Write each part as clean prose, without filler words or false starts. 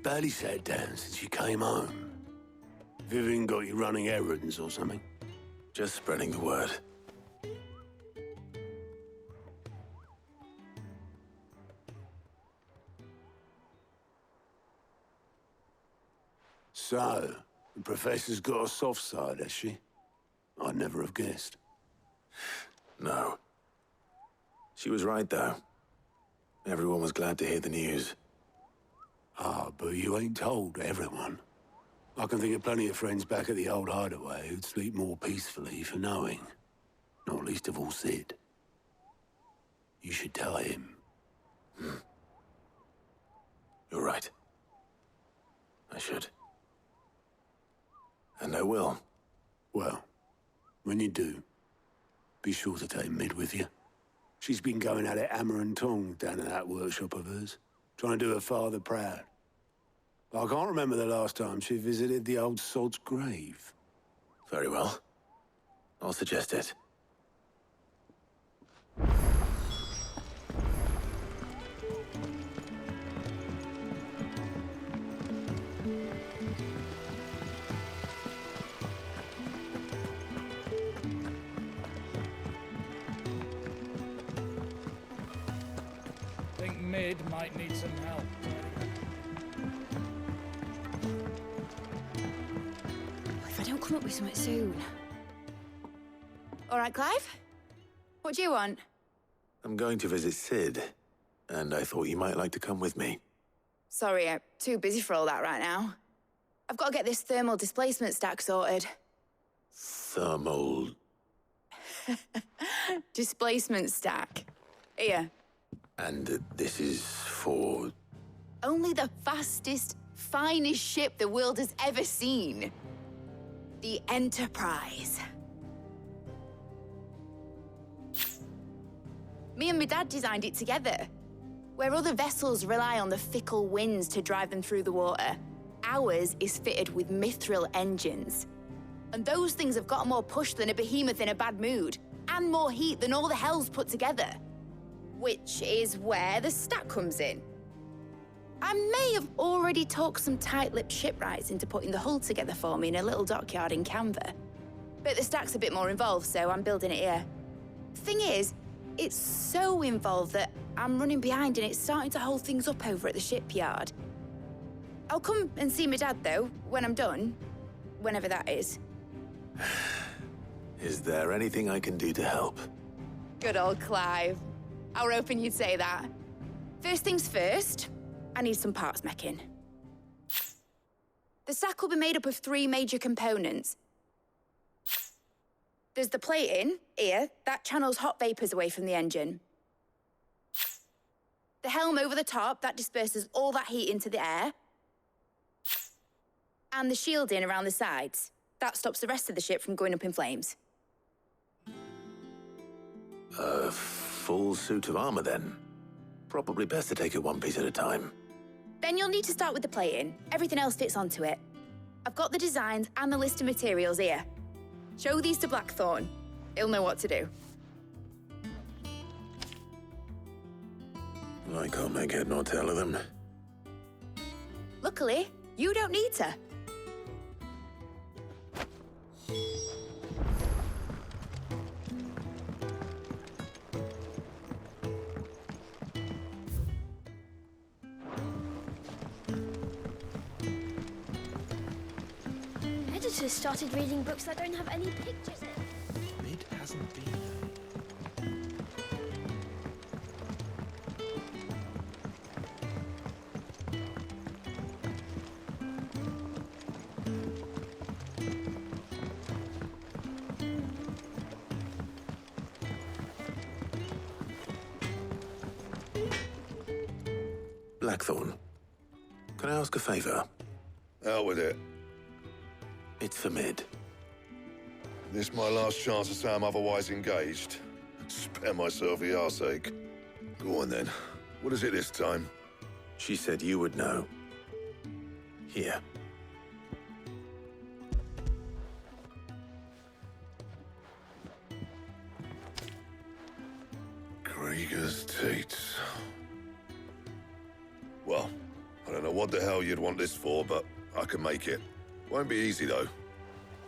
barely sat down since you came home. Vivian got you running errands or something? Just spreading the word. So, the Professor's got a soft side, has she? I'd never have guessed. No. She was right, though. Everyone was glad to hear the news. Ah, but you ain't told everyone. I can think of plenty of friends back at the old hideaway who'd sleep more peacefully for knowing. Not least of all Sid. You should tell him. You're right. I should. And I will. Well, when you do, be sure to take Mid with you. She's been going at it hammer and tongs down in that workshop of hers, trying to do her father proud. But I can't remember the last time she visited the old sod's grave. Very well. I'll suggest it. Think Mid might need some help. If I don't come up with something soon. All right, Clive? What do you want? I'm going to visit Sid, and I thought you might like to come with me. Sorry, I'm too busy for all that right now. I've got to get this thermal displacement stack sorted. Thermal... Displacement stack. Here. And this is for... Only the fastest, finest ship the world has ever seen. The Enterprise. Me and my dad designed it together. Where other vessels rely on the fickle winds to drive them through the water, ours is fitted with mithril engines. And those things have got more push than a behemoth in a bad mood, and more heat than all the hells put together. Which is where the stack comes in. I may have already talked some tight-lipped shipwrights into putting the hull together for me in a little dockyard in Canva. But the stack's a bit more involved, so I'm building it here. Thing is, it's so involved that I'm running behind and it's starting to hold things up over at the shipyard. I'll come and see my dad, though, when I'm done. Whenever that is. Is there anything I can do to help? Good old Clive. I were hoping you'd say that. First things first, I need some parts making. The stack will be made up of 3 major components. There's the plating, here, that channels hot vapors away from the engine. The helm over the top, that disperses all that heat into the air. And the shielding around the sides, that stops the rest of the ship from going up in flames. A full suit of armor, then? Probably best to take it one piece at a time. Then you'll need to start with the plating. Everything else fits onto it. I've got the designs and the list of materials here. Show these to Blackthorn. He'll know what to do. I can't make head nor tail of them. Luckily, you don't need to. Editors started reading books that don't have any pictures in. Mid hasn't been. Blackthorn, can I ask a favor? Out with it. It's for Mid. This my last chance to say I'm otherwise engaged. Spare myself the arseache. Go on then. What is it this time? She said you would know. Here. Krieger's teats. Well, I I don't know what the hell you'd want this for, but I can make it. Won't be easy, though.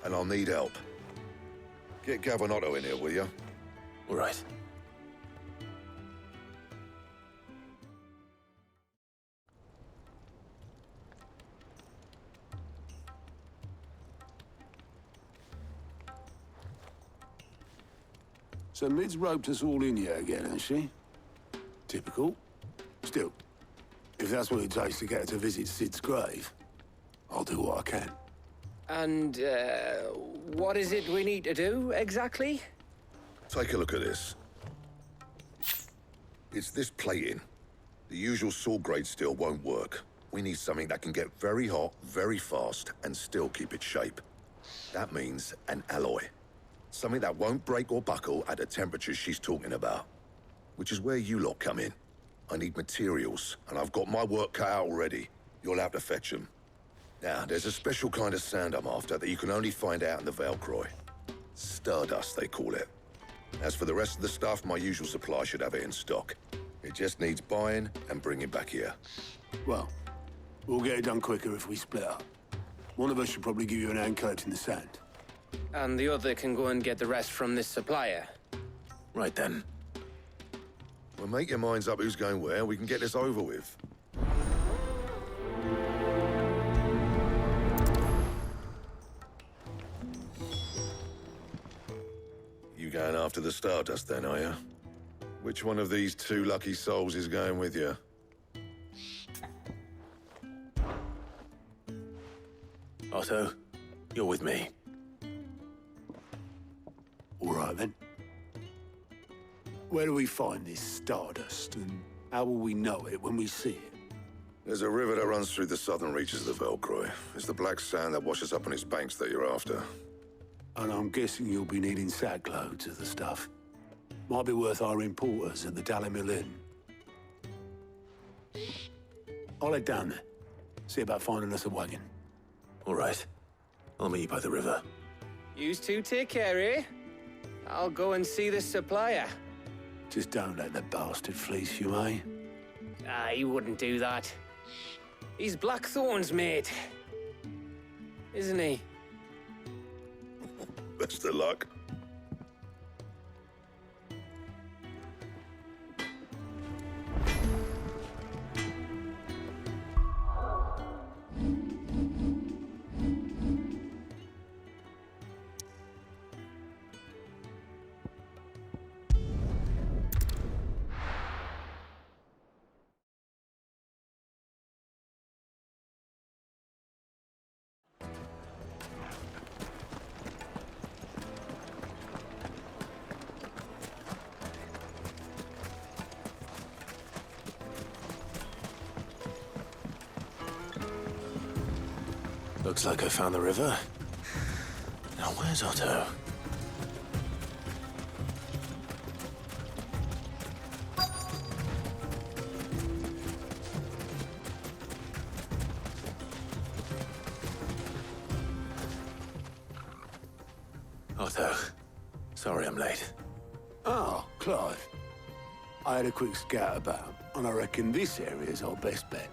And I'll need help. Get Gavin-Otto in here, will you? All right. So Mid's roped us all in here again, has she? Typical. Still, if that's what it takes to get her to visit Sid's grave, I'll do what I can. And, what is it we need to do, exactly? Take a look at this. It's this plating. The usual sword grade steel won't work. We need something that can get very hot, very fast, and still keep its shape. That means an alloy. Something that won't break or buckle at the temperatures she's talking about. Which is where you lot come in. I need materials, and I've got my work cut out already. You'll have to fetch them. Now, there's a special kind of sand I'm after that you can only find out in the Valcroy. Stardust, they call it. As for the rest of the stuff, my usual supply should have it in stock. It just needs buying and bringing back here. Well, we'll get it done quicker if we split up. One of us should probably give you an hand collecting the sand. And the other can go and get the rest from this supplier. Right then. Well, make your minds up who's going where, we can get this over with. You going after the Stardust then, are you? Which one of these two lucky souls is going with you? Otto, you're with me. All right, then. Where do we find this Stardust, and how will we know it when we see it? There's a river that runs through the southern reaches of the Valcroy. It's the black sand that washes up on its banks that you're after. And I'm guessing you'll be needing sack loads of the stuff. Might be worth hiring porters at the Dalimil Inn. I'll head down there. See about finding us a wagon. All right. I'll meet you by the river. Yous two take care, eh? I'll go and see the supplier. Just don't let the bastard fleece you, eh? Ah, he wouldn't do that. He's Blackthorn's mate. Isn't he? Best of luck. Looks like I found the river. Now where's Otto? Otto, sorry I'm late. Oh, Clive. I had a quick scout about, and I reckon this area's our best bet.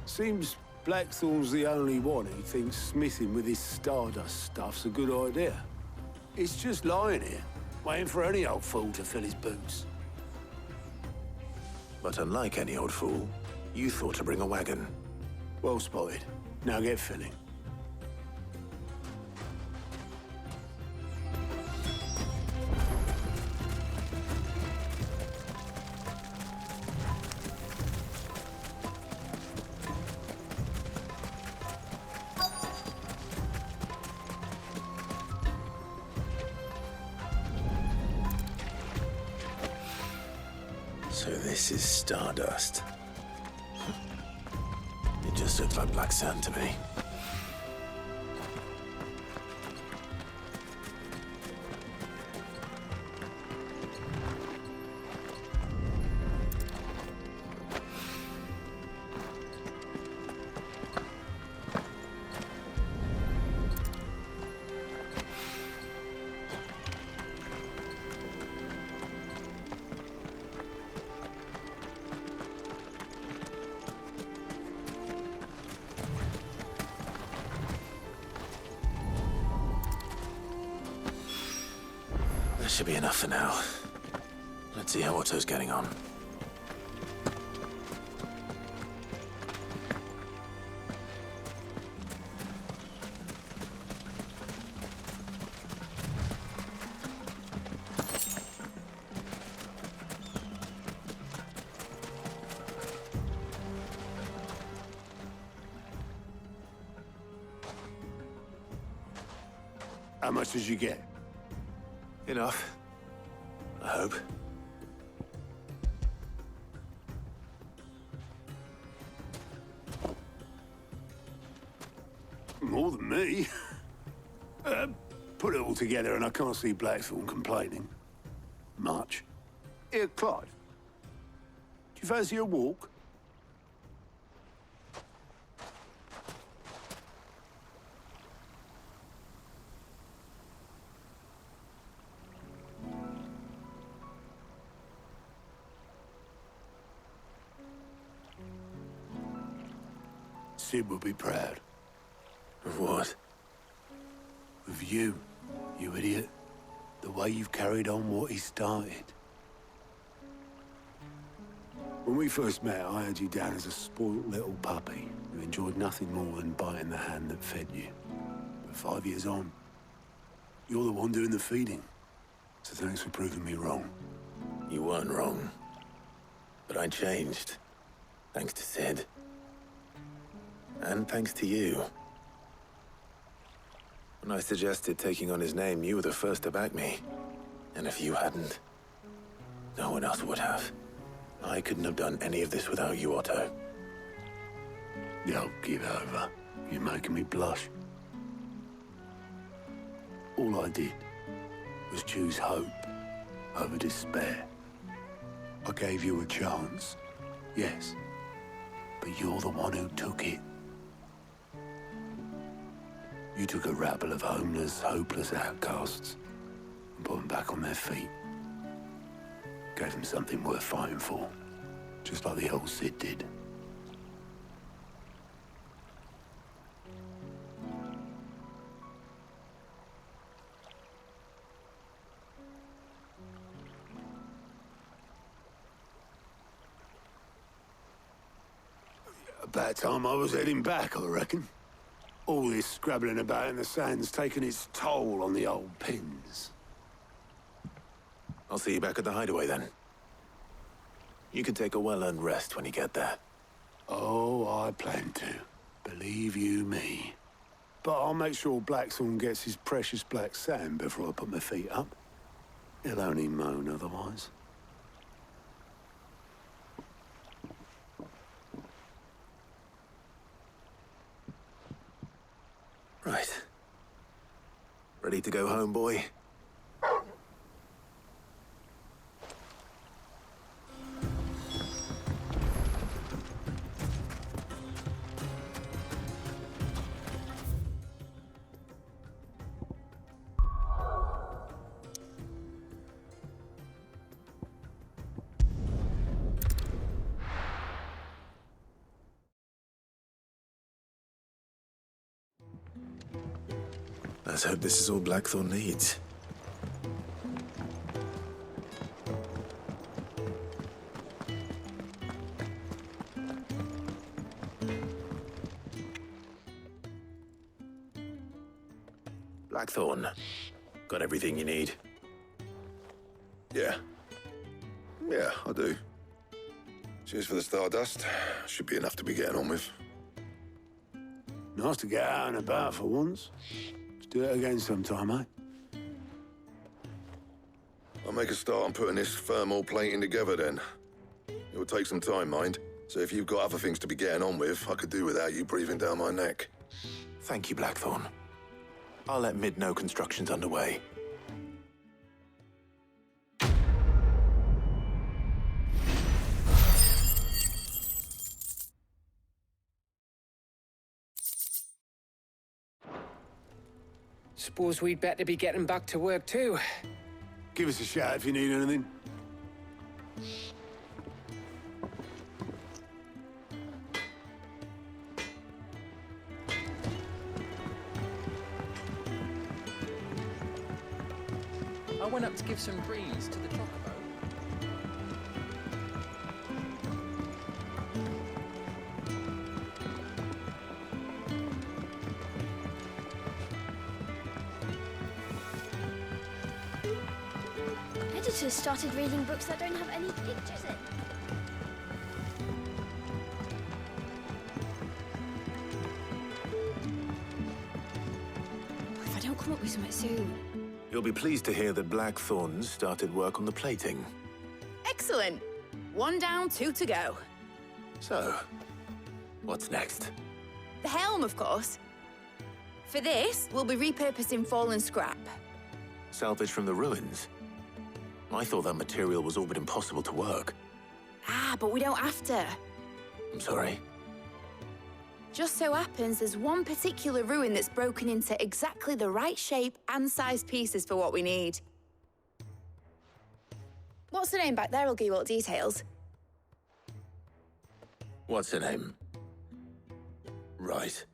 Seems Blackthorn's the only one who thinks smithing with his Stardust stuff's a good idea. It's just lying here, waiting for any old fool to fill his boots. But unlike any old fool, you thought to bring a wagon. Well spotted. Now get filling. So this is Stardust. It just looks like black sand to me. should be enough for now. Let's see how Otto's getting on. How much did you get? Enough. I hope. More than me. Put it all together and I can't see Blackthorn complaining. Much. Here, Clive. Do you fancy a walk? Sid will be proud. Of what? Of you, you idiot. The way you've carried on what he started. When we first met, I had you down as a spoilt little puppy who enjoyed nothing more than biting the hand that fed you. But 5 years on, you're the one doing the feeding. So thanks for proving me wrong. You weren't wrong. But I changed. Thanks to Sid. And thanks to you. When I suggested taking on his name, you were the first to back me. And if you hadn't, no one else would have. I couldn't have done any of this without you, Otto. Yo, give over. You're making me blush. All I did was choose hope over despair. I gave you a chance, yes, but you're the one who took it. You took a rabble of homeless, hopeless outcasts and put them back on their feet. Gave them something worth fighting for, just like the old Sid did. About time I was heading back, I reckon. All this scrabbling about in the sand's taken its toll on the old pins. I'll see you back at the hideaway then. You can take a well-earned rest when you get there. Oh, I plan to. Believe you me. But I'll make sure Blackthorn gets his precious black sand before I put my feet up. He'll only moan otherwise. Right. Ready to go home, boy? Let's hope this is all Blackthorn needs. Blackthorn, got everything you need? Yeah. Yeah, I do. Cheers for the stardust. Should be enough to be getting on with. Nice to get out and about for once. Let's do it again sometime, eh? I'll make a start on putting this thermal plating together then. It will take some time, mind. So if you've got other things to be getting on with, I could do without you breathing down my neck. Thank you, Blackthorn. I'll let Mid know construction's underway. Suppose we'd better be getting back to work too. Give us a shout if you need anything. I went up to give some breeze to the chocobo. Editors started reading books that don't have any pictures in. If I don't come up with something soon. You'll be pleased to hear that Blackthorn's started work on the plating. Excellent. 1 down, 2 to go. So, what's next? The helm, of course. For this, we'll be repurposing fallen scrap. Salvage from the ruins? I thought that material was all but impossible to work. Ah, but we don't have to. I'm sorry. Just so happens there's one particular ruin that's broken into exactly the right shape and size pieces for what we need. What's the name back there? I'll give you all the details. What's her name? Right.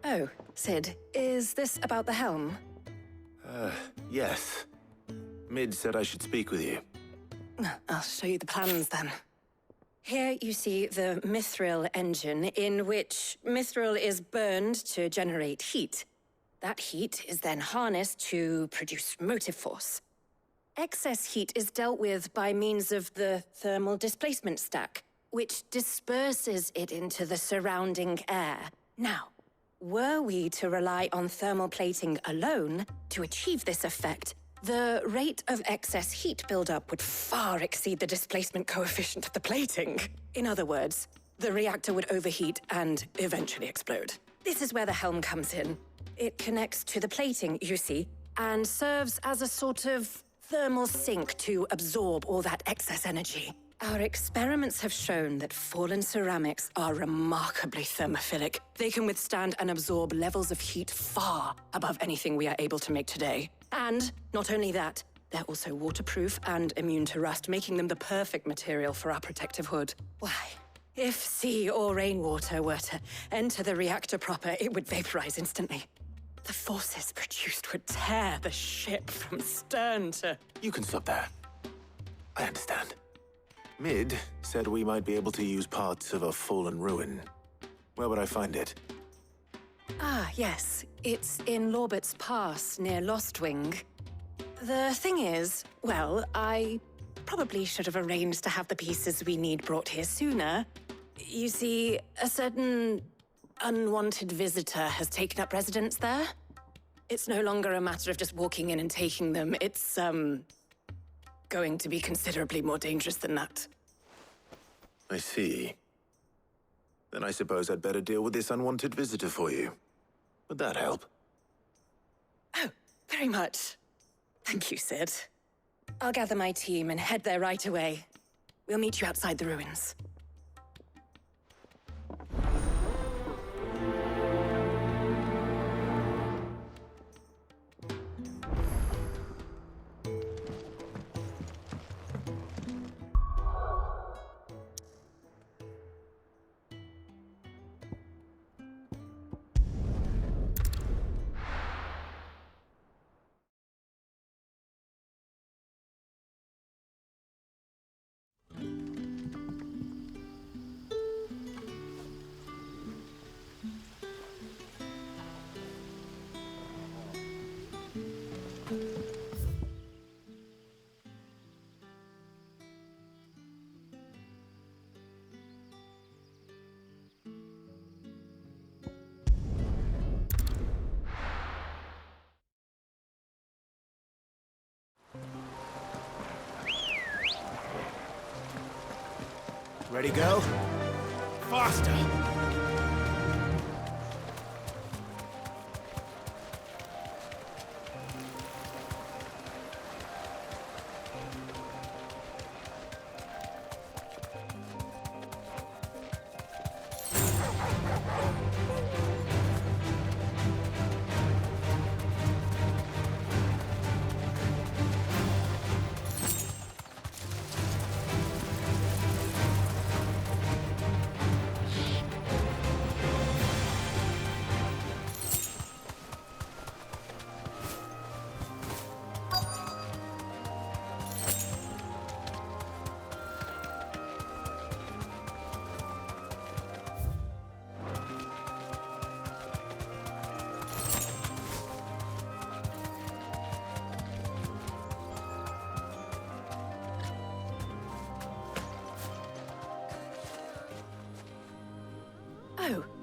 Oh, Sid, is this about the helm? Yes. Mid said I should speak with you. I'll show you the plans then. Here you see the mithril engine, in which mithril is burned to generate heat. That heat is then harnessed to produce motive force. Excess heat is dealt with by means of the thermal displacement stack, which disperses it into the surrounding air. Now, were we to rely on thermal plating alone to achieve this effect, the rate of excess heat buildup would far exceed the displacement coefficient of the plating. In other words, the reactor would overheat and eventually explode. This is where the helm comes in. It connects to the plating, you see, and serves as a sort of thermal sink to absorb all that excess energy. Our experiments have shown that fallen ceramics are remarkably thermophilic. They can withstand and absorb levels of heat far above anything we are able to make today. And not only that, they're also waterproof and immune to rust, making them the perfect material for our protective hood. Why? If sea or rainwater were to enter the reactor proper, it would vaporize instantly. The forces produced would tear the ship from stern to... You can stop there. I understand. Mid said we might be able to use parts of a fallen ruin. Where would I find it? Ah, yes. It's in Lorbert's Pass, near Lostwing. The thing is, well, I probably should have arranged to have the pieces we need brought here sooner. You see, a certain unwanted visitor has taken up residence there. It's no longer a matter of just walking in and taking them. It's, going to be considerably more dangerous than that. I see. Then I suppose I'd better deal with this unwanted visitor for you. Would that help? Oh, very much. Thank you, Sid. I'll gather my team and head there right away. We'll meet you outside the ruins. Ready, go? Faster!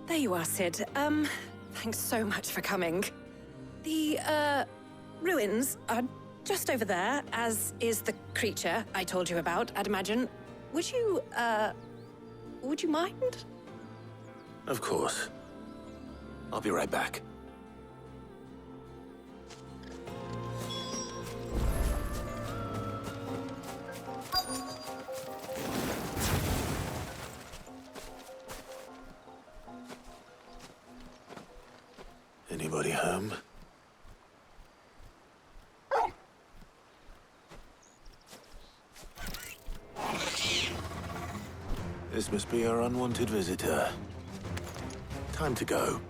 There you are, Sid. Thanks so much for coming. The, ruins are just over there, as is the creature I told you about, I'd imagine. Would you mind? Of course. I'll be right back. Anybody home? This must be our unwanted visitor. Time to go.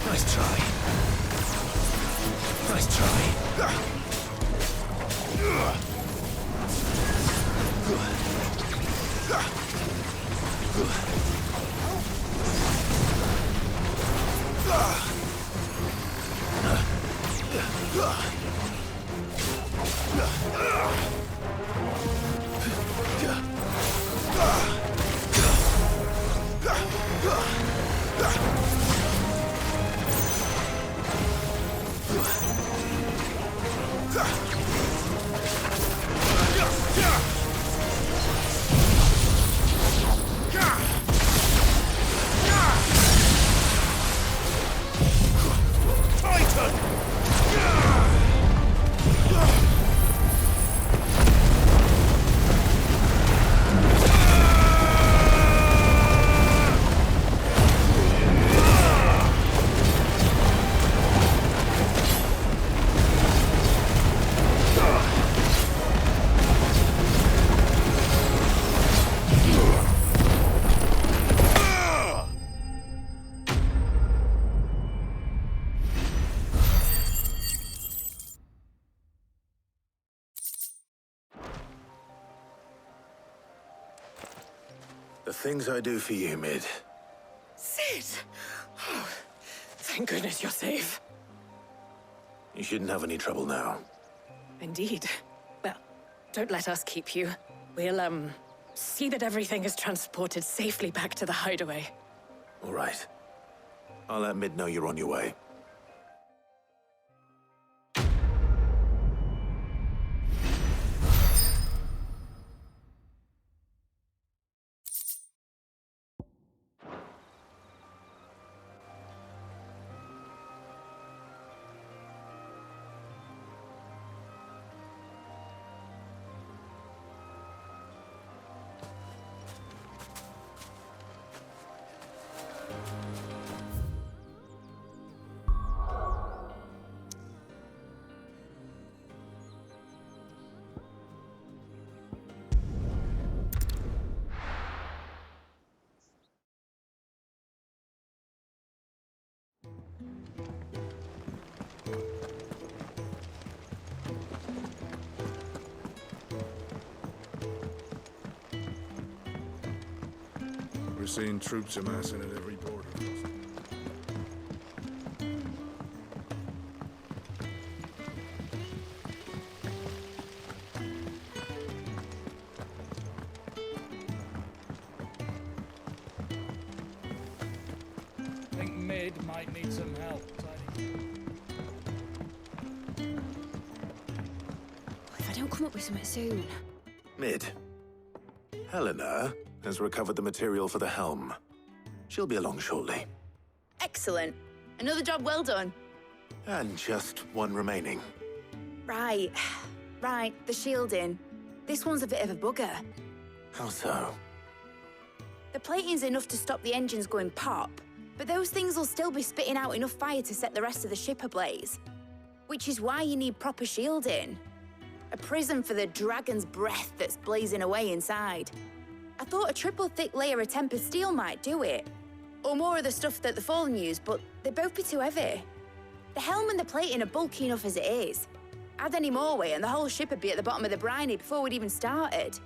Nice try. Nice try. Nice try. The things I do for you, Mid. Sid! Oh, thank goodness you're safe. You shouldn't have any trouble now. Indeed. Well, don't let us keep you. We'll, see that everything is transported safely back to the hideaway. All right. I'll let Mid know you're on your way. We're seeing troops amassing at every border crossing. I think Mid might need some help. If I don't come up with something soon. Mid. Helena has recovered the material for the helm. She'll be along shortly. Excellent. Another job well done. And just one remaining. Right. Right, the shielding. This one's a bit of a bugger. How so? The plating's enough to stop the engines going pop, but those things will still be spitting out enough fire to set the rest of the ship ablaze. Which is why you need proper shielding. A prison for the dragon's breath that's blazing away inside. I thought a triple thick layer of tempered steel might do it. Or more of the stuff that the Fallen use, but they'd both be too heavy. The helm and the plating are bulky enough as it is. Add any more weight and the whole ship would be at the bottom of the briny before we'd even started.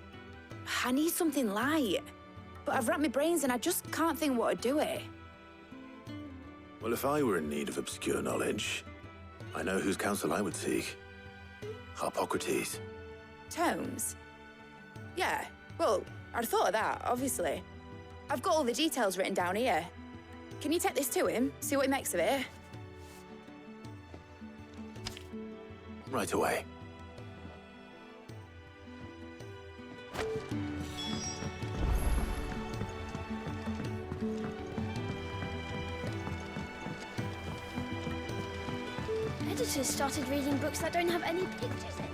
I need something light. But I've racked my brains and I just can't think what would do it. Well, if I were in need of obscure knowledge, I know whose counsel I would seek. Harpocrates. Tomes? Yeah, well, I'd thought of that, obviously. I've got all the details written down here. Can you take this to him, see what he makes of it? Right away. Editors started reading books that don't have any pictures in.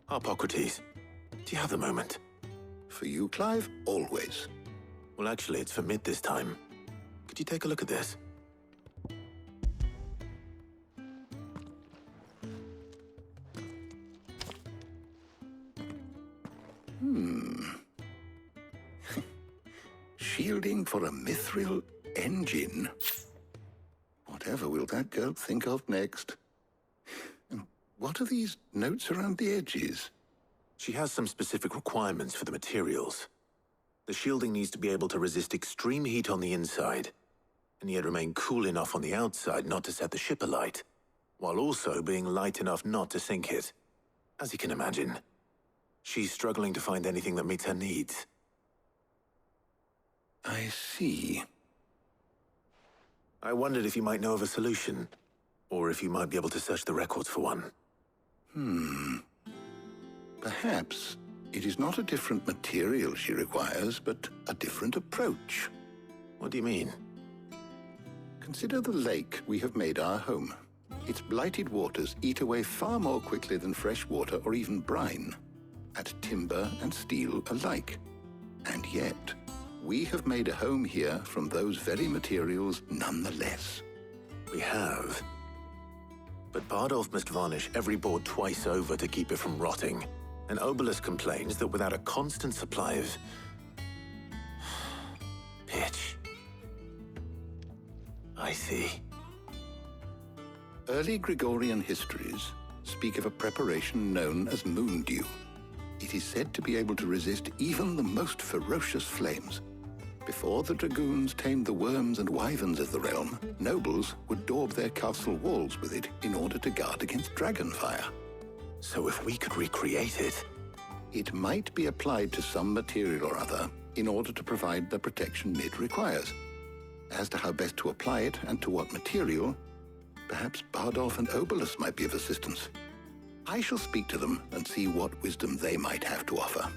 Harpocrates, do you have the moment? For you, Clive, always. Well, actually, it's for Mid this time. Could you take a look at this? Shielding for a mithril engine. Whatever will that girl think of next? And what are these notes around the edges? She has some specific requirements for the materials. The shielding needs to be able to resist extreme heat on the inside, and yet remain cool enough on the outside not to set the ship alight, while also being light enough not to sink it. As you can imagine, she's struggling to find anything that meets her needs. I see. I wondered if you might know of a solution, or if you might be able to search the records for one. Perhaps it is not a different material she requires, but a different approach. What do you mean? Consider the lake we have made our home. Its blighted waters eat away far more quickly than fresh water or even brine, at timber and steel alike. And yet, we have made a home here from those very materials nonetheless. We have. But Bardolph must varnish every board twice over to keep it from rotting. And Obelisk complains that without a constant supply of pitch. I see. Early Gregorian histories speak of a preparation known as moon dew. It is said to be able to resist even the most ferocious flames. Before the dragoons tamed the worms and wyverns of the realm, nobles would daub their castle walls with it in order to guard against dragonfire. So if we could recreate it... It might be applied to some material or other in order to provide the protection Mid requires. As to how best to apply it and to what material, perhaps Bardolph and Obelisk might be of assistance. I shall speak to them and see what wisdom they might have to offer.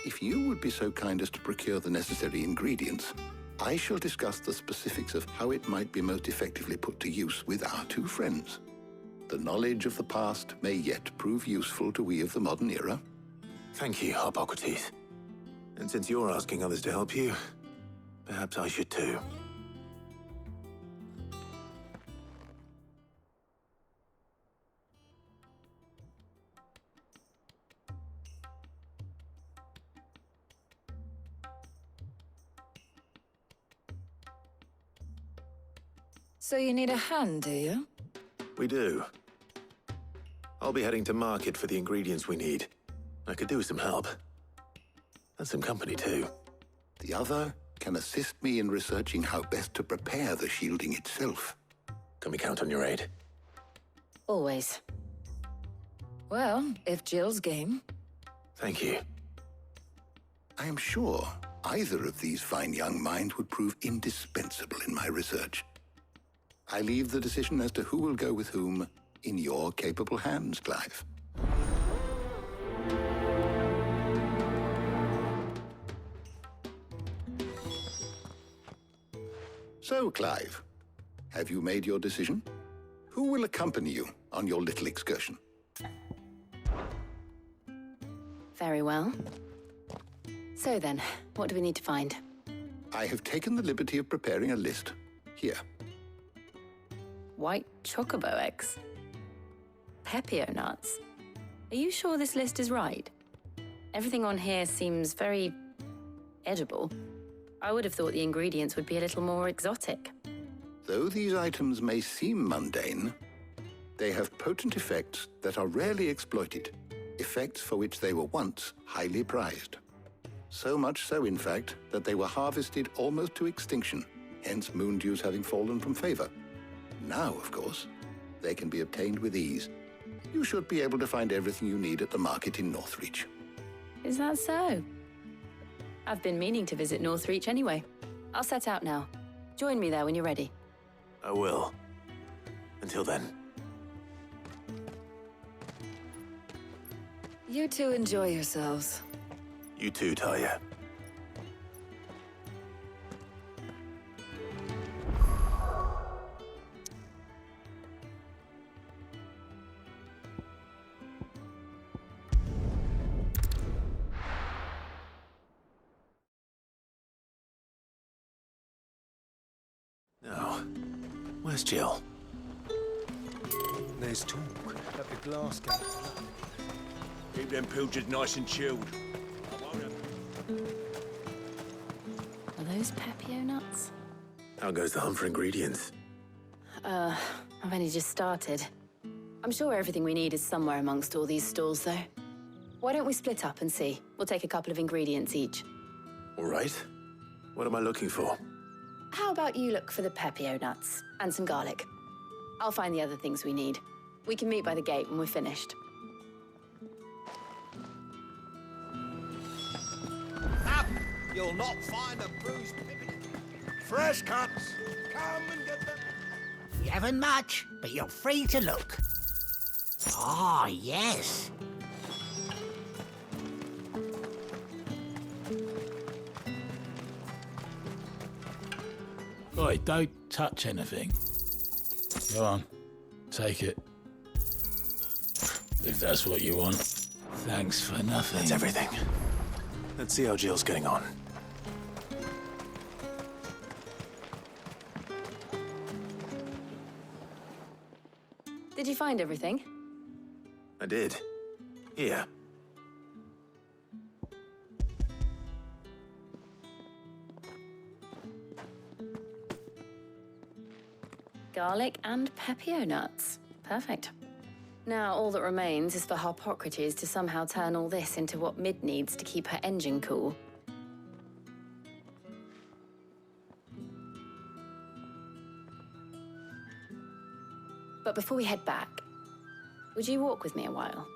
If you would be so kind as to procure the necessary ingredients, I shall discuss the specifics of how it might be most effectively put to use with our two friends. The knowledge of the past may yet prove useful to we of the modern era. Thank you, Hippocrates. And since you're asking others to help you, perhaps I should too. So you need a hand, do you? We do. I'll be heading to market for the ingredients we need. I could do with some help. And some company, too. The other can assist me in researching how best to prepare the shielding itself. Can we count on your aid? Always. Well, if Jill's game. Thank you. I am sure either of these fine young minds would prove indispensable in my research. I leave the decision as to who will go with whom in your capable hands, Clive. So, Clive, have you made your decision? Who will accompany you on your little excursion? Very well. So then, what do we need to find? I have taken the liberty of preparing a list. Here. White chocobo eggs. Pepio nuts. Are you sure this list is right? Everything on here seems very edible. I would have thought the ingredients would be a little more exotic. Though these items may seem mundane, they have potent effects that are rarely exploited, effects for which they were once highly prized. So much so, in fact, that they were harvested almost to extinction, hence moon dews having fallen from favor. Now, of course, they can be obtained with ease. You should be able to find everything you need at the market in Northreach. Is that so? I've been meaning to visit Northreach anyway. I'll set out now. Join me there when you're ready. I will. Until then. You two enjoy yourselves. You too, Talia. Now, where's Jill? There's talk at the glass gate. Keep them pilchards nice and chilled. Are those Pepio nuts? How goes the hunt for ingredients? I've only just started. I'm sure everything we need is somewhere amongst all these stalls, though. Why don't we split up and see? We'll take a couple of ingredients each. All right. What am I looking for? How about you look for the Pepio nuts and some garlic? I'll find the other things we need. We can meet by the gate when we're finished. Up! You'll not find a bruised pippin. Fresh cuts! Come and get them! You haven't much, but you're free to look. Ah, yes. Oi, don't touch anything. Go on, take it. If that's what you want. Thanks for nothing. That's everything. Let's see how Jill's getting on. Did you find everything? I did. Here. Garlic and Pepio nuts. Perfect. Now, all that remains is for Hippocrates to somehow turn all this into what Mid needs to keep her engine cool. But before we head back, would you walk with me a while?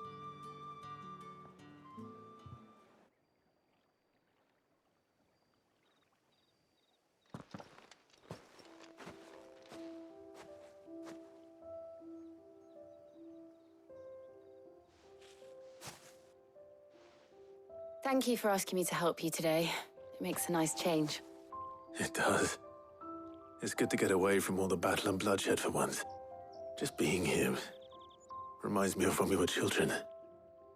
Thank you for asking me to help you today. It makes a nice change. It does. It's good to get away from all the battle and bloodshed for once. Just being here, Reminds me of when we were children.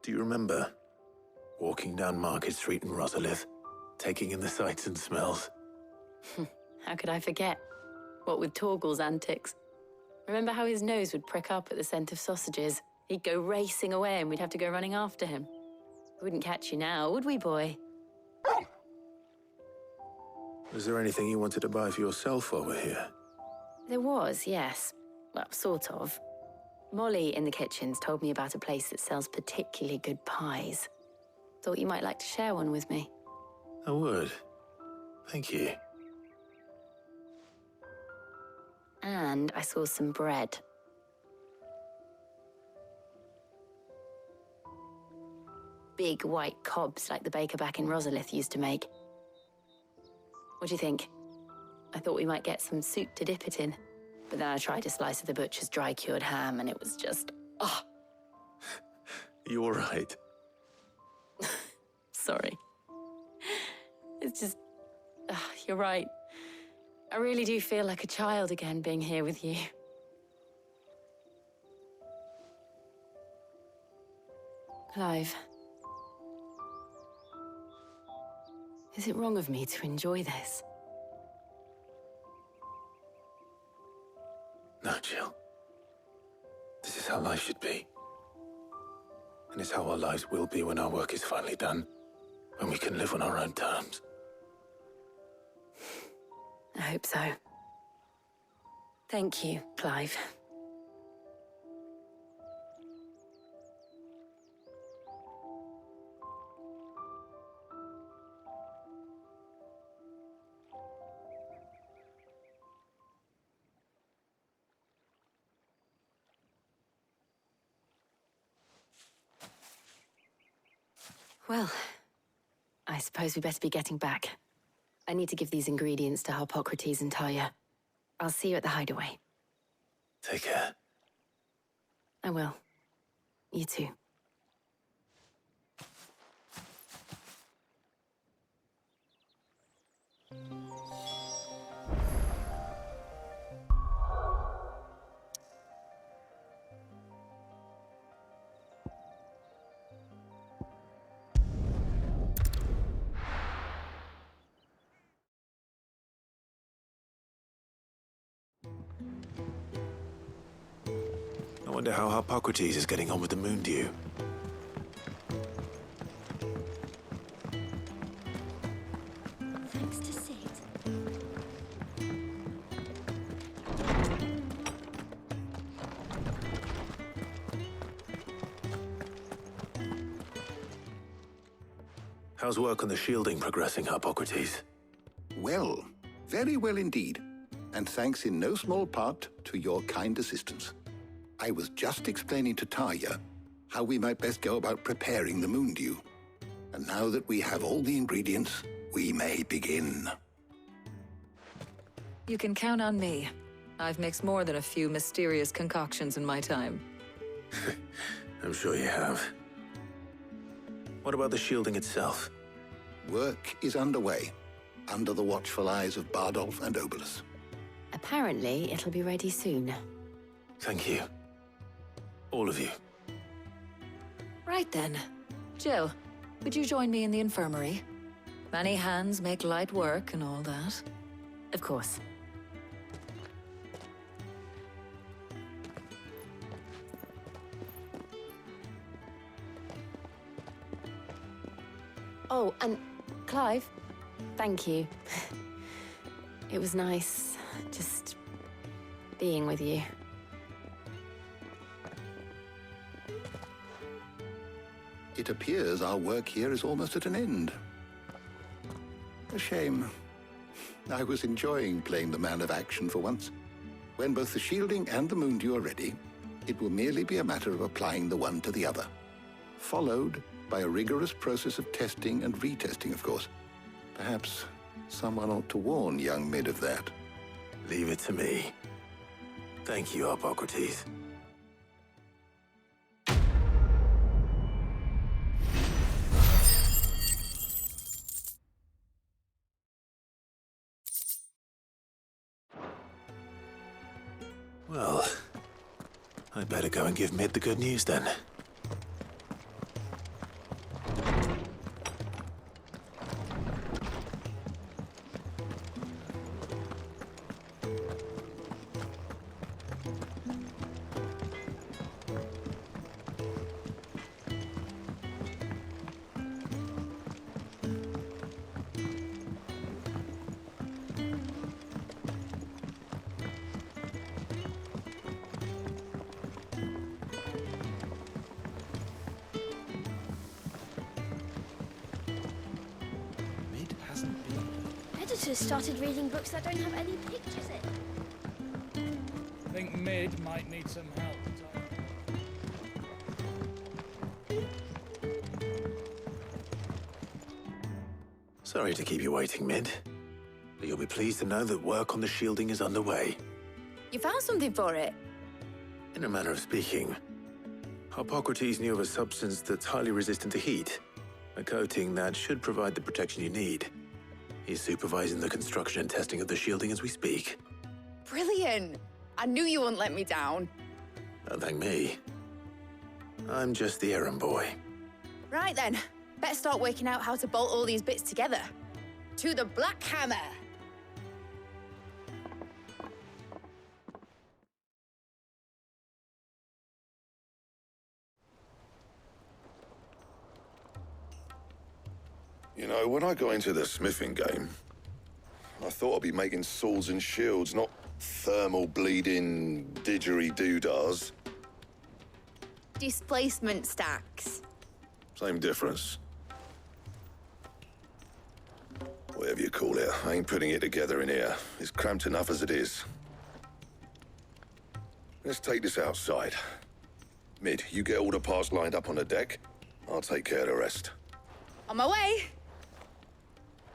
Do you remember? Walking down Market Street in Rosalith, taking in the sights and smells. How could I forget? What with Torgal's antics. Remember how his nose would prick up at the scent of sausages? He'd go racing away and we'd have to go running after him. We wouldn't catch you now, would we, boy? Was there anything you wanted to buy for yourself while we're here? There was, yes. Well, sort of. Molly in the kitchens told me about a place that sells particularly good pies. Thought you might like to share one with me. I would. Thank you. And I saw some bread. Big white cobs like the baker back in Rosalith used to make. What do you think? I thought we might get some soup to dip it in. But then I tried a slice of the butcher's dry-cured ham and it was just... oh! You all right? Sorry. It's just... you're right. I really do feel like a child again being here with you. Clive. Is it wrong of me to enjoy this? No, Jill. This is how life should be. And it's how our lives will be when our work is finally done. When we can live on our own terms. I hope so. Thank you, Clive. Well, I suppose we better be getting back. I need to give these ingredients to Harpocrates and Talia. I'll see you at the hideaway. Take care. I will. You too. I wonder how Harpocrates is getting on with the moon dew. Thanks to Sid. How's work on the shielding progressing, Harpocrates? Well, very well indeed. And thanks in no small part to your kind assistance. I was just explaining to Talia how we might best go about preparing the moon dew. And now that we have all the ingredients, we may begin. You can count on me. I've mixed more than a few mysterious concoctions in my time. I'm sure you have. What about the shielding itself? Work is underway, under the watchful eyes of Bardolph and Obolus. Apparently, it'll be ready soon. Thank you. All of you. Right then. Jill, would you join me in the infirmary? Many hands make light work and all that. Of course. Oh, and Clive, thank you. It was nice, just being with you. It appears our work here is almost at an end. A shame. I was enjoying playing the man of action for once. When both the shielding and the moon dew are ready, it will merely be a matter of applying the one to the other. Followed by a rigorous process of testing and retesting, of course. Perhaps someone ought to warn young Mid of that. Leave it to me. Thank you, Harpocrates. Well, I'd better go and give Mid the good news then. Editors started reading books that don't have any pictures in. I think Mid might need some help. Sorry to keep you waiting, Mid. But you'll be pleased to know that work on the shielding is underway. You found something for it? In a manner of speaking, Hippocrates knew of a substance that's highly resistant to heat. A coating that should provide the protection you need. He's supervising the construction and testing of the shielding as we speak. Brilliant! I knew you wouldn't let me down. Don't thank me. I'm just the errand boy. Right then, better start working out how to bolt all these bits together. To the Black Hammer! You know, when I got into the smithing game, I thought I'd be making swords and shields, not thermal bleeding didgeridoo-dahs. Displacement stacks. Same difference. Whatever you call it, I ain't putting it together in here. It's cramped enough as it is. Let's take this outside. Mid, you get all the parts lined up on the deck. I'll take care of the rest. On my way!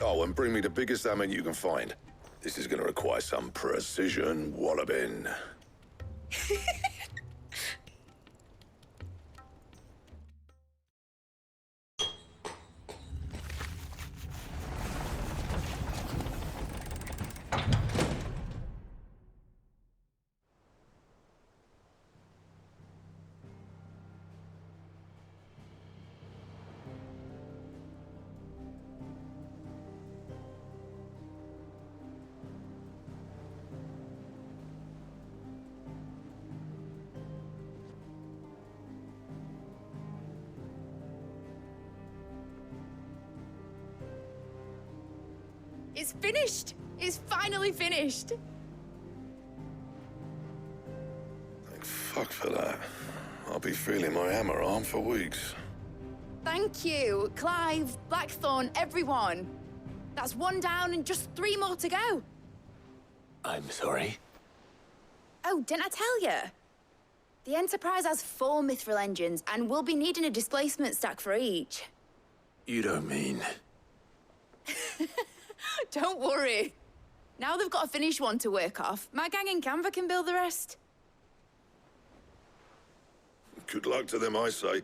Oh, and bring me the biggest salmon you can find. This is gonna require some precision walloping. It's finished! It's finally finished! Thank fuck for that. I'll be feeling my hammer arm for weeks. Thank you, Clive, Blackthorn, everyone. That's one down and just 3 more to go. I'm sorry. Oh, didn't I tell you? The Enterprise has 4 mithril engines, and we'll be needing a displacement stack for each. You don't mean... Don't worry. Now they've got a finished one to work off. My gang in Canva can build the rest. Good luck to them, I say.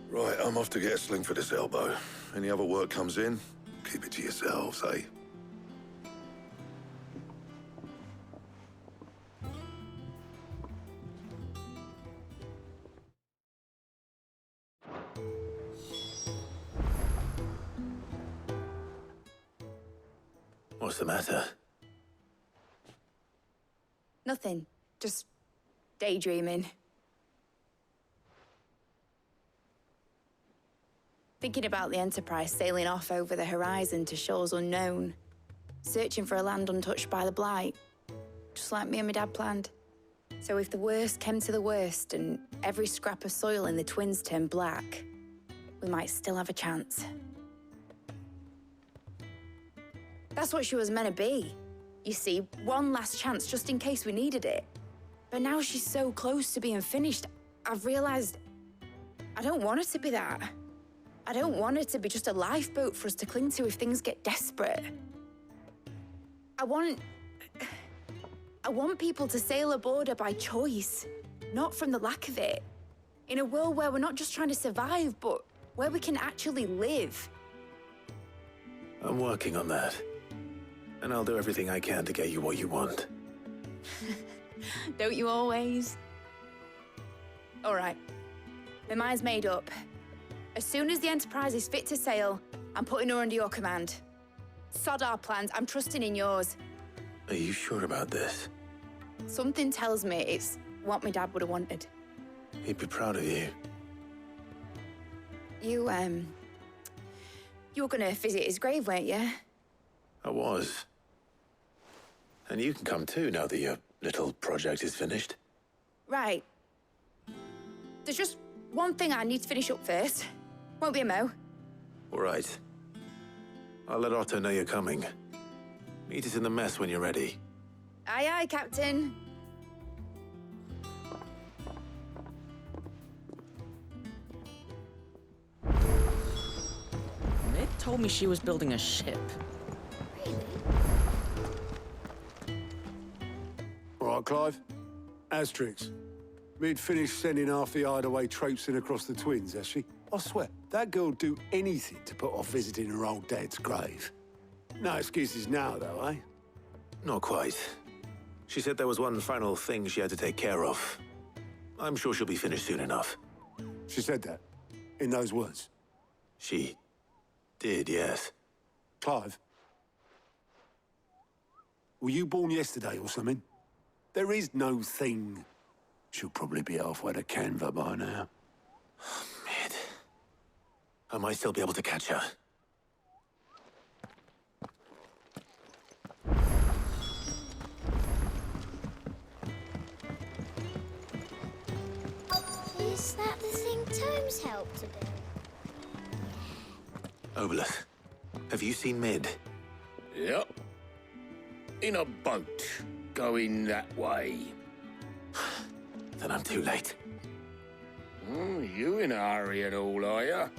Right, I'm off to get a sling for this elbow. Any other work comes in, keep it to yourselves, eh? What's the matter? Nothing. Just daydreaming. Thinking about the Enterprise sailing off over the horizon to shores unknown, searching for a land untouched by the Blight, just like me and my dad planned. So if the worst came to the worst and every scrap of soil in the Twins turned black, we might still have a chance. That's what she was meant to be. You see, one last chance just in case we needed it. But now she's so close to being finished, I've realized I don't want it to be that. I don't want it to be just a lifeboat for us to cling to if things get desperate. I want people to sail aboard her by choice, not from the lack of it. In a world where we're not just trying to survive, but where we can actually live. I'm working on that. And I'll do everything I can to get you what you want. Don't you always? All right. My mind's made up. As soon as the Enterprise is fit to sail, I'm putting her under your command. Sod our plans, I'm trusting in yours. Are you sure about this? Something tells me it's what my dad would have wanted. He'd be proud of you. You were gonna visit his grave, weren't you? I was. And you can come too, now that your little project is finished. Right. There's just one thing I need to finish up first. Won't be a mo. All right. I'll let Otto know you're coming. Meet us in the mess when you're ready. Aye, aye, Captain. Mid told me she was building a ship. All right, Clive. Asterix. Mid finished sending half the hideaway traipsing across the twins, has she? I swear, that girl'd do anything to put off visiting her old dad's grave. No excuses now, though, eh? Not quite. She said there was one final thing she had to take care of. I'm sure she'll be finished soon enough. She said that? In those words? She did, yes. Clive? Were you born yesterday or something? There is no thing. She'll probably be halfway to Canva by now. Mid. I might still be able to catch her. Is that the thing Tomes helped to build? Obolus, have you seen Mid? Yep. In a boat, going that way. Then I'm too late. You in a hurry at all, are you?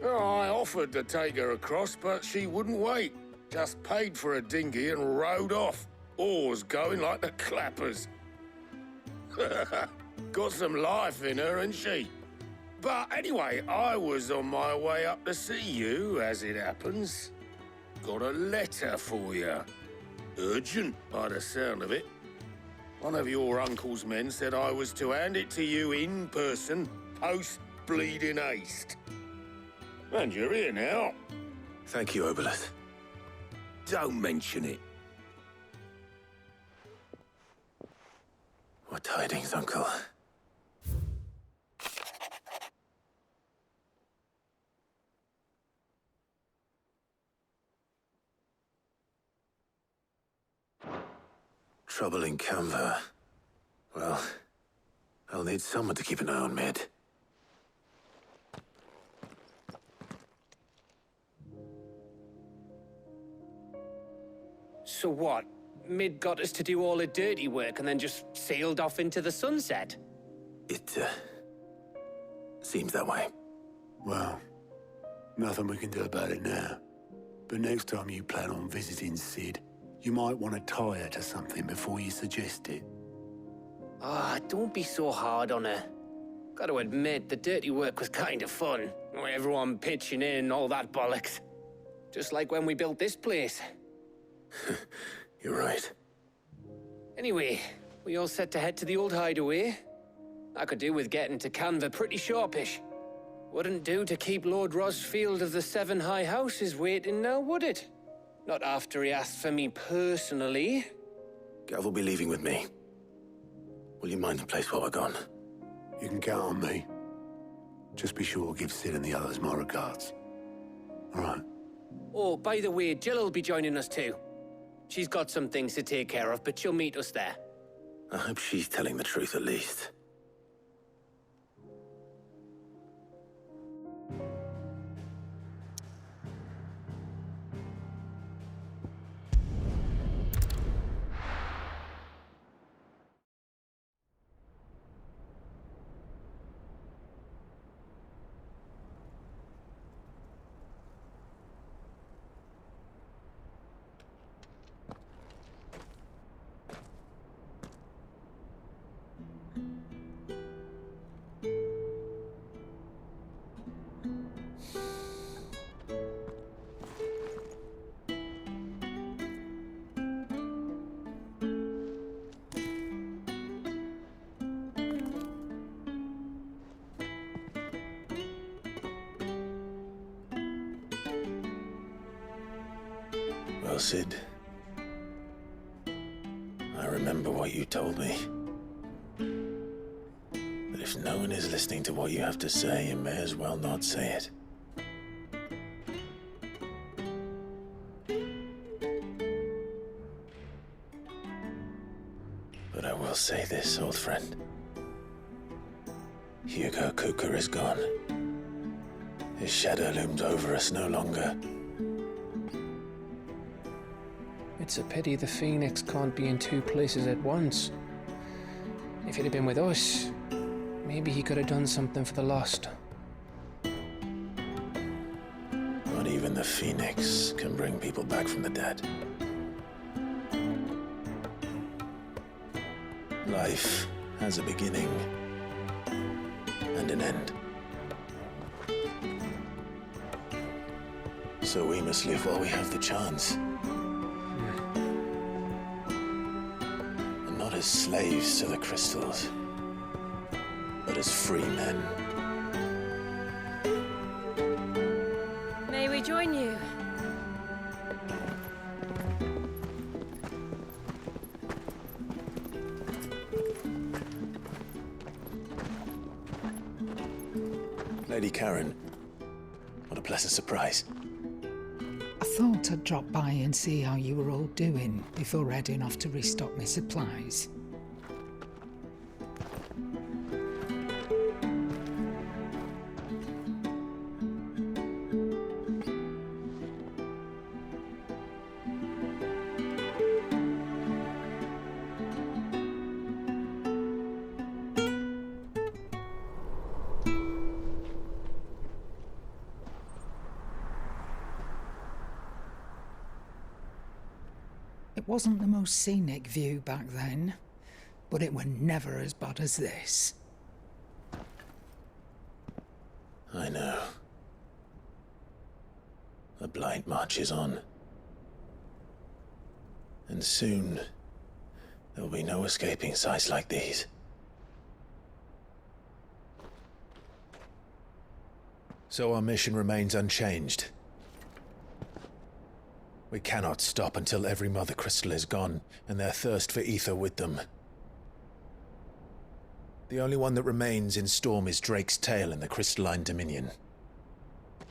Oh, I offered to take her across, but she wouldn't wait. Just paid for a dinghy and rowed off. Oars going like the clappers. Got some life in her, ain't she? But anyway, I was on my way up to see you, as it happens. Got a letter for you. Urgent, by the sound of it. One of your uncle's men said I was to hand it to you in person, post-bleeding haste. And you're here now. Thank you, Obolus. Don't mention it. What tidings, Uncle? Trouble in Canva. Well, I'll need someone to keep an eye on Mid. So what? Mid got us to do all the dirty work and then just sailed off into the sunset? It, seems that way. Well, nothing we can do about it now. But next time you plan on visiting Sid, you might want to tie her to something before you suggest it. Ah, don't be so hard on her. Got to admit, the dirty work was kind of fun. Everyone pitching in, all that bollocks. Just like when we built this place. You're right. Anyway, we all set to head to the old hideaway. I could do with getting to Canva pretty sharpish. Wouldn't do to keep Lord Rosfield of the Seven High Houses waiting now, would it? Not after he asked for me personally. Gav will be leaving with me. Will you mind the place while we're gone? You can count on me. Just be sure to give Sid and the others my regards. All right. Oh, by the way, Jill will be joining us too. She's got some things to take care of, but she'll meet us there. I hope she's telling the truth at least. well, Sid. I remember what you told me. But if no one is listening to what you have to say, you may as well not say it. But I will say this, old friend. Hugo Cooker is gone. His shadow looms over us no longer. It's a pity the Phoenix can't be in two places at once. If he'd have been with us, maybe he could have done something for the lost. Not even the Phoenix can bring people back from the dead. Life has a beginning and an end. So we must live while we have the chance. And not as slaves to the crystals, but as free men. May we join you? Lady Karen, what a pleasant surprise. I thought I'd drop by and see how you were all doing before heading off to restock my supplies. It wasn't the most scenic view back then, but it were never as bad as this. I know. The Blight marches on. And soon, there'll be no escaping sights like these. So our mission remains unchanged. We cannot stop until every Mother Crystal is gone, and their thirst for ether with them. The only one that remains in Storm is Drake's Tail in the Crystalline Dominion.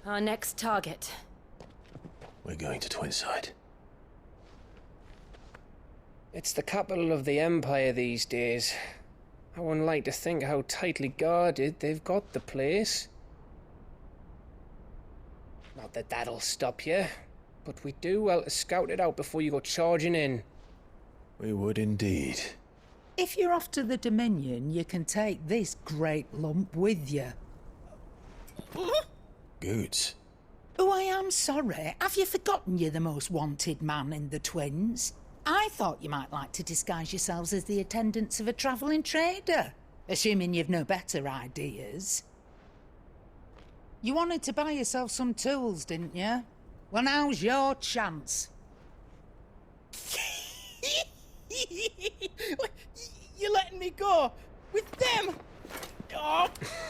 Our next target. We're going to Twinside. It's the capital of the Empire these days. I wouldn't like to think how tightly guarded they've got the place. Not that that'll stop you, but we do well to scout it out before you go charging in. We would indeed. If you're off to the Dominion, you can take this great lump with you. Goods. Oh, I am sorry. Have you forgotten you're the most wanted man in the Twins? I thought you might like to disguise yourselves as the attendants of a travelling trader, assuming you've no better ideas. You wanted to buy yourself some tools, didn't you? Well, now's your chance. You're letting me go with them? Oh,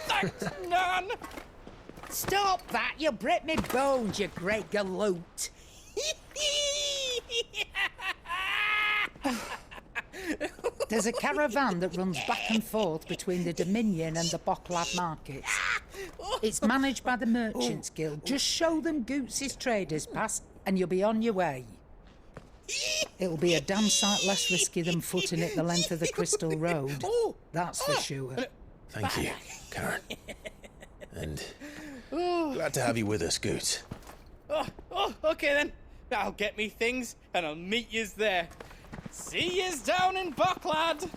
thanks, Nan. Stop that! You'll break me bones, you great galoot. There's a caravan that runs back and forth between the Dominion and the Bocklad markets. It's managed by the Merchants Guild. Just show them Goots' traders pass and you'll be on your way. It'll be a damn sight less risky than footing it the length of the Crystal Road. That's for sure. Thank you, Karen. And glad to have you with us, Goots. Okay then. I'll get me things and I'll meet yous there. See yous down in Bocklad.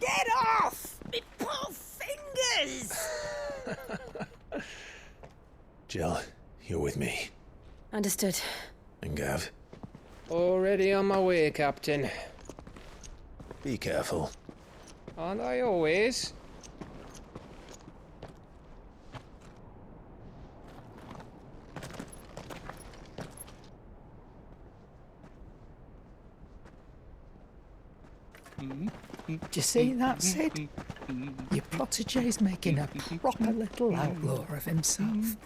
Get off! Me poor fingers! Jill, you're with me. Understood. And Gav, Already on my way, Captain. be careful. Aren't I always? Do you see that, Sid? Your protégé's making a proper little outlaw of himself.